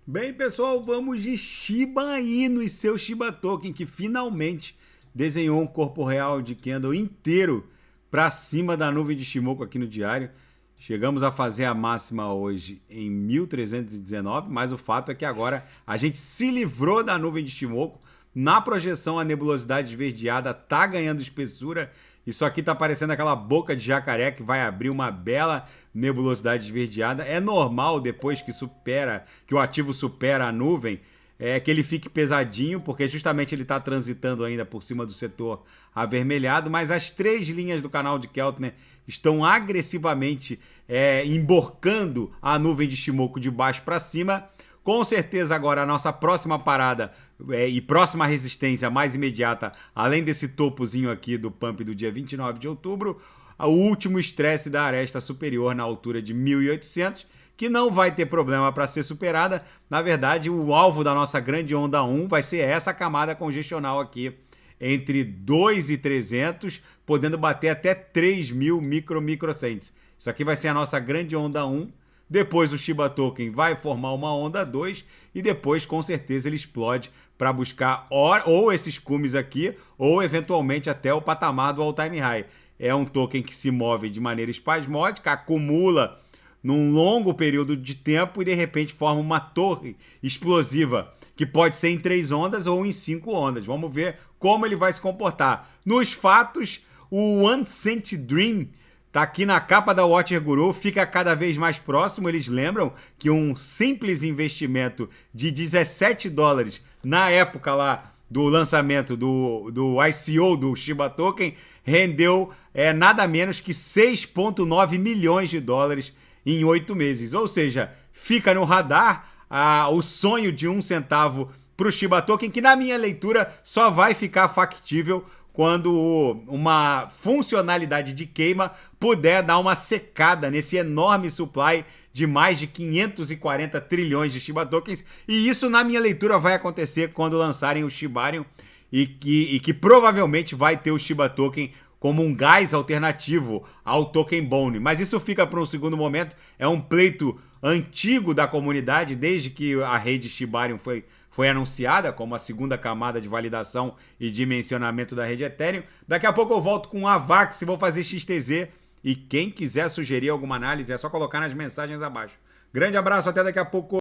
Bem, pessoal, vamos de Shiba Inu e seu Shiba Token, que finalmente desenhou um corpo real de candle inteiro para cima da nuvem de Shimoku aqui no diário. Chegamos a fazer a máxima hoje em 1319, mas o fato é que agora a gente se livrou da nuvem de Shimoku. Na projeção, a nebulosidade esverdeada está ganhando espessura. Isso aqui está parecendo aquela boca de jacaré que vai abrir uma bela nebulosidade esverdeada. É normal, depois que o ativo supera a nuvem, que ele fique pesadinho, porque justamente ele está transitando ainda por cima do setor avermelhado, mas as três linhas do canal de Keltner estão agressivamente emborcando a nuvem de Shimoku de baixo para cima. Com certeza agora a nossa próxima parada e próxima resistência mais imediata, além desse topozinho aqui do pump do dia 29 de outubro, o último estresse da aresta superior na altura de 1800, que não vai ter problema para ser superada. Na verdade, o alvo da nossa grande onda 1 vai ser essa camada congestional aqui, entre 2.300, podendo bater até 3.000 microcents. Isso aqui vai ser a nossa grande onda 1. Depois o Shiba Token vai formar uma onda 2 e depois com certeza ele explode para buscar ou esses cumes aqui ou eventualmente até o patamar do all-time high. É um token que se move de maneira espasmódica, acumula num longo período de tempo e de repente forma uma torre explosiva que pode ser em 3 ondas ou em 5 ondas. Vamos ver como ele vai se comportar. Nos fatos, o One Cent Dream tá aqui na capa da Watcher Guru, fica cada vez mais próximo. Eles lembram que um simples investimento de $17 na época lá do lançamento do ICO do Shiba Token rendeu nada menos que 6,9 milhões de dólares em 8 meses. Ou seja, fica no radar o sonho de 1 centavo para o Shiba Token, que na minha leitura só vai ficar factível quando uma funcionalidade de queima puder dar uma secada nesse enorme supply de mais de 540 trilhões de Shiba Tokens. E isso, na minha leitura, vai acontecer quando lançarem o Shibarium e que provavelmente vai ter o Shiba Token como um gás alternativo ao Token Bone. Mas isso fica para um segundo momento. É um pleito antigo da comunidade, desde que a rede Shibarium foi anunciada como a segunda camada de validação e dimensionamento da rede Ethereum. Daqui a pouco eu volto com a Avax e vou fazer XTZ. E quem quiser sugerir alguma análise é só colocar nas mensagens abaixo. Grande abraço, até daqui a pouco.